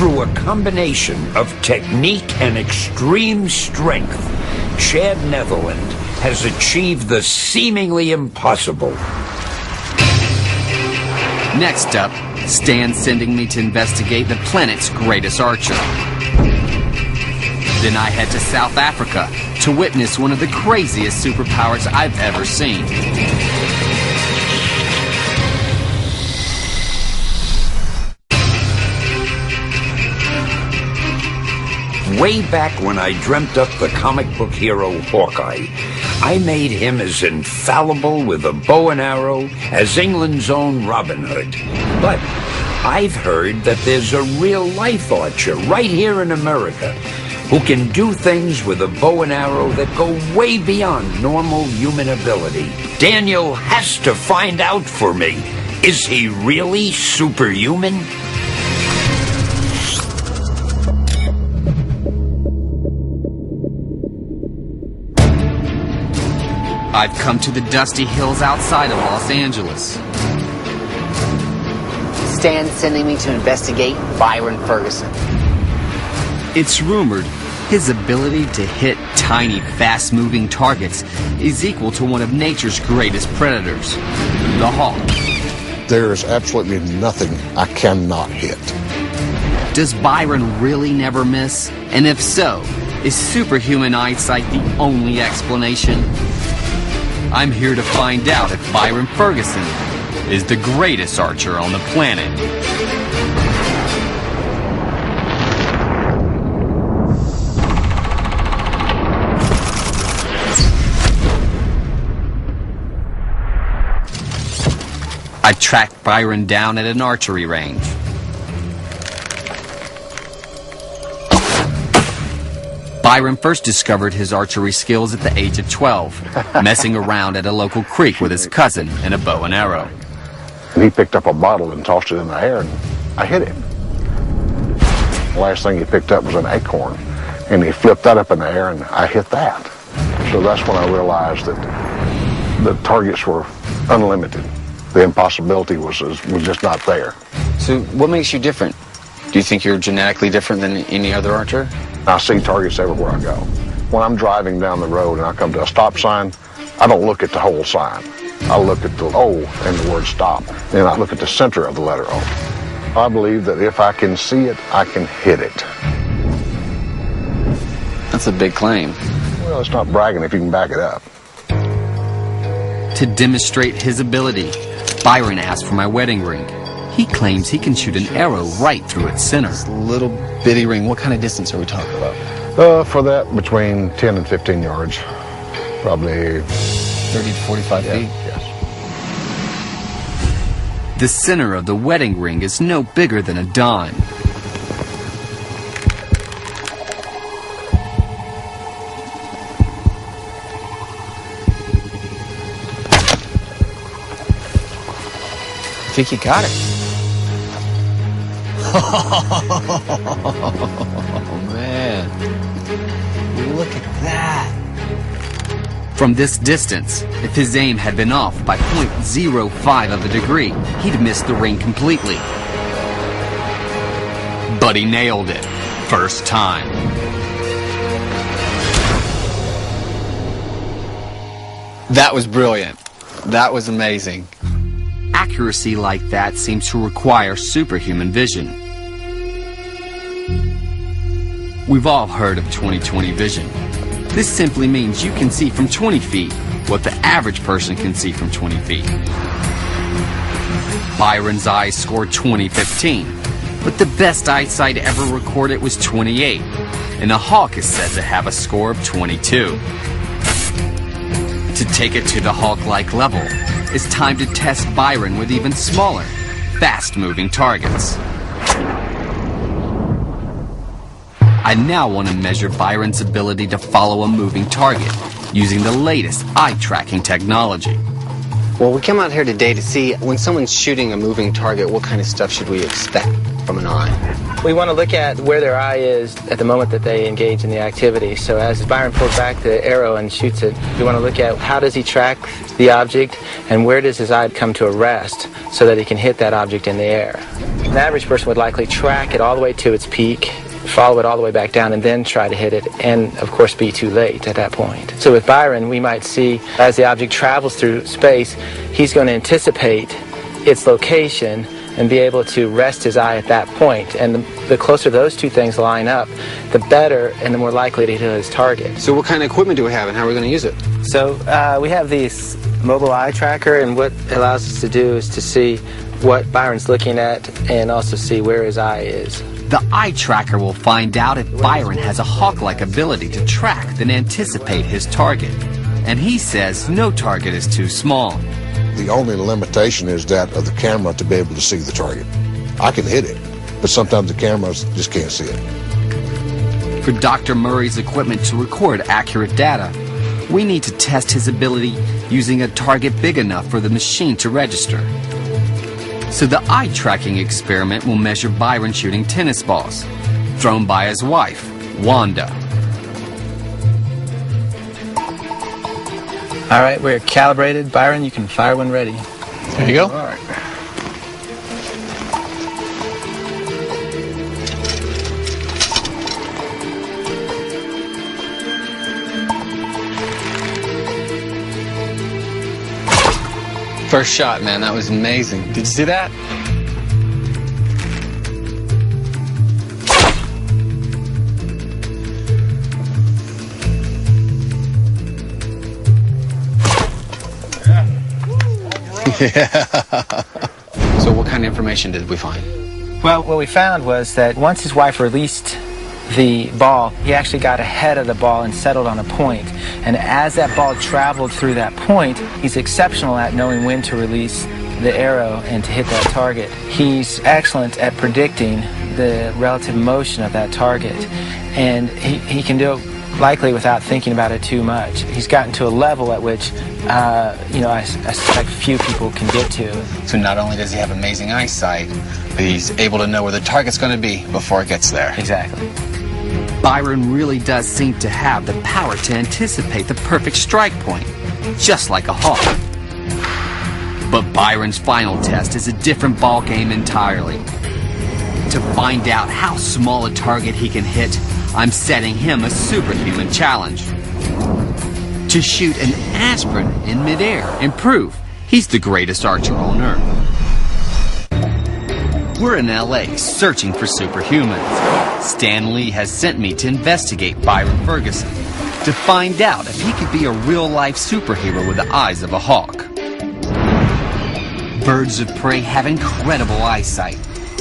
Through a combination of technique and extreme strength, Chad Netherland has achieved the seemingly impossible. Next up, Stan's sending me to investigate the planet's greatest archer. Then I head to South Africa to witness one of the craziest superpowers I've ever seen. Way back when I dreamt up the comic book hero Hawkeye, I made him as infallible with a bow and arrow as England's own Robin Hood. But I've heard that there's a real-life archer right here in America who can do things with a bow and arrow that go way beyond normal human ability. Daniel has to find out for me. Is he really superhuman? I've come to the dusty hills outside of Los Angeles. Stan's sending me to investigate Byron Ferguson. It's rumored his ability to hit tiny, fast-moving targets is equal to one of nature's greatest predators, the hawk. There is absolutely nothing I cannot hit. Does Byron really never miss? And if so, is superhuman eyesight the only explanation? I'm here to find out if Byron Ferguson is the greatest archer on the planet. I tracked Byron down at an archery range. Byron first discovered his archery skills at the age of 12, messing around at a local creek with his cousin and a bow and arrow. And he picked up a bottle and tossed it in the air, and I hit him. The last thing he picked up was an acorn, and he flipped that up in the air, and I hit that. So that's when I realized that the targets were unlimited. The impossibility was just not there. So what makes you different? Do you think you're genetically different than any other archer? I see targets everywhere I go. When I'm driving down the road and I come to a stop sign, I don't look at the whole sign. I look at the O and the word stop, and I look at the center of the letter O. I believe that if I can see it, I can hit it. That's a big claim. Well, it's not bragging if you can back it up. To demonstrate his ability, Byron asked for my wedding ring. He claims he can shoot an arrow right through its center. This little bitty ring, what kind of distance are we talking about? For that, between 10 and 15 yards. Probably 30 to 45 feet? Yes. The center of the wedding ring is no bigger than a dime. I think you got it. Oh, man. Look at that. From this distance, if his aim had been off by 0.05 of a degree, he'd missed the ring completely. But he nailed it. First time. That was brilliant. That was amazing. Accuracy like that seems to require superhuman vision. We've all heard of 20/20 vision. This simply means you can see from 20 feet what the average person can see from 20 feet. Byron's eyes scored 20/15, but the best eyesight ever recorded was 28, and the hawk is said to have a score of 22. To take it to the hawk-like level, it's time to test Byron with even smaller, fast-moving targets. I now want to measure Byron's ability to follow a moving target using the latest eye-tracking technology. Well, we came out here today to see when someone's shooting a moving target, what kind of stuff should we expect? from an eye? We want to look at where their eye is at the moment that they engage in the activity. So as Byron pulls back the arrow and shoots it, we want to look at how does he track the object and where does his eye come to a rest so that he can hit that object in the air. An average person would likely track it all the way to its peak, follow it all the way back down, and then try to hit it, and of course be too late at that point. So with Byron, we might see as the object travels through space, he's going to anticipate its location and be able to rest his eye at that point. And the closer those two things line up, the better and the more likely to hit his target. So what kind of equipment do we have and how are we going to use it? So we have this mobile eye tracker, and what it allows us to do is to see what Byron's looking at and also see where his eye is. The eye tracker will find out if Byron has a hawk-like ability to track and anticipate his target. And he says no target is too small. The only limitation is that of the camera to be able to see the target. I can hit it, but sometimes the cameras just can't see it. For Dr. Murray's equipment to record accurate data, we need to test his ability using a target big enough for the machine to register. So the eye tracking experiment will measure Byron shooting tennis balls, thrown by his wife, Wanda. All right, we're calibrated. Byron, you can fire when ready. There you go. All right. First shot, man, that was amazing. Did you see that? Yeah. So what kind of information did we find? Well, what we found was that once his wife released the ball, he actually got ahead of the ball and settled on a point. And as that ball traveled through that point, he's exceptional at knowing when to release the arrow and to hit that target. He's excellent at predicting the relative motion of that target. And he can do it likely without thinking about it too much. He's gotten to a level at which, I suspect few people can get to. So not only does he have amazing eyesight, but he's able to know where the target's going to be before it gets there. Exactly. Byron really does seem to have the power to anticipate the perfect strike point, just like a hawk. But Byron's final test is a different ballgame entirely. To find out how small a target he can hit, I'm setting him a superhuman challenge. To shoot an aspirin in midair and prove he's the greatest archer on Earth. We're in LA searching for superhumans. Stan Lee has sent me to investigate Byron Ferguson to find out if he could be a real-life superhero with the eyes of a hawk. Birds of prey have incredible eyesight,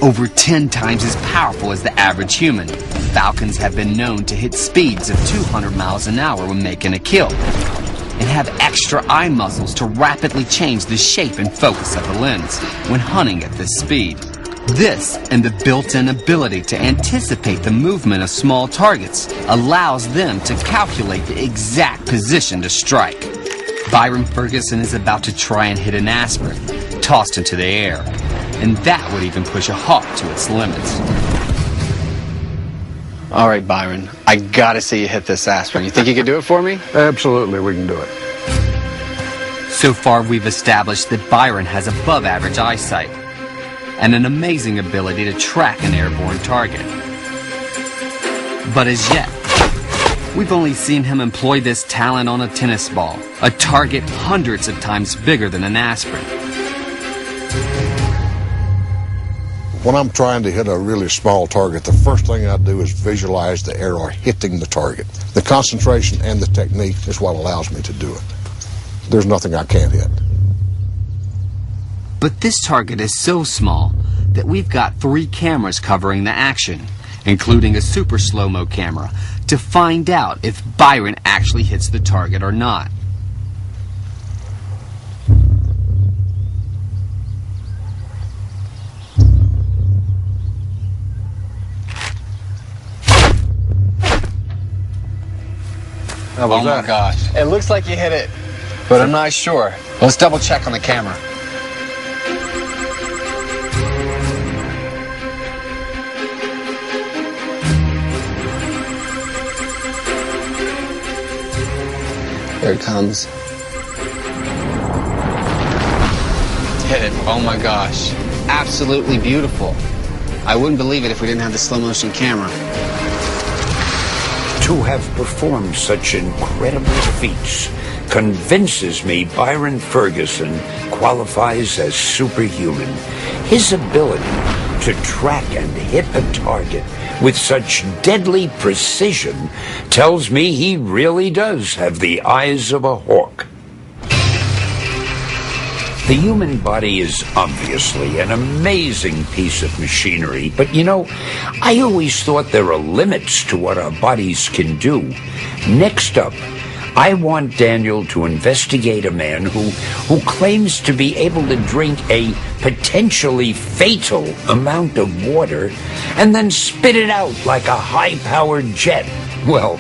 over 10 times as powerful as the average human. Falcons have been known to hit speeds of 200 miles an hour when making a kill, and have extra eye muscles to rapidly change the shape and focus of the lens when hunting at this speed. This, and the built-in ability to anticipate the movement of small targets, allows them to calculate the exact position to strike. Byron Ferguson is about to try and hit an aspirin, tossed into the air, and that would even push a hawk to its limits. All right, Byron, I gotta see you hit this aspirin. You think you could do it for me? Absolutely, we can do it. So far, we've established that Byron has above-average eyesight and an amazing ability to track an airborne target. But as yet, we've only seen him employ this talent on a tennis ball, a target hundreds of times bigger than an aspirin. When I'm trying to hit a really small target, the first thing I do is visualize the arrow hitting the target. The concentration and the technique is what allows me to do it. There's nothing I can't hit. But this target is so small that we've got 3 cameras covering the action, including a super slow-mo camera, to find out if Byron actually hits the target or not. Oh my gosh. It looks like you hit it, but I'm not sure. Let's double check on the camera. Here it comes. Hit it. Oh my gosh. Absolutely beautiful. I wouldn't believe it if we didn't have the slow motion camera. To have performed such incredible feats convinces me Byron Ferguson qualifies as superhuman. His ability to track and hit a target with such deadly precision tells me he really does have the eyes of a hawk. The human body is obviously an amazing piece of machinery, but you know, I always thought there are limits to what our bodies can do. Next up, I want Daniel to investigate a man who claims to be able to drink a potentially fatal amount of water and then spit it out like a high-powered jet. Well,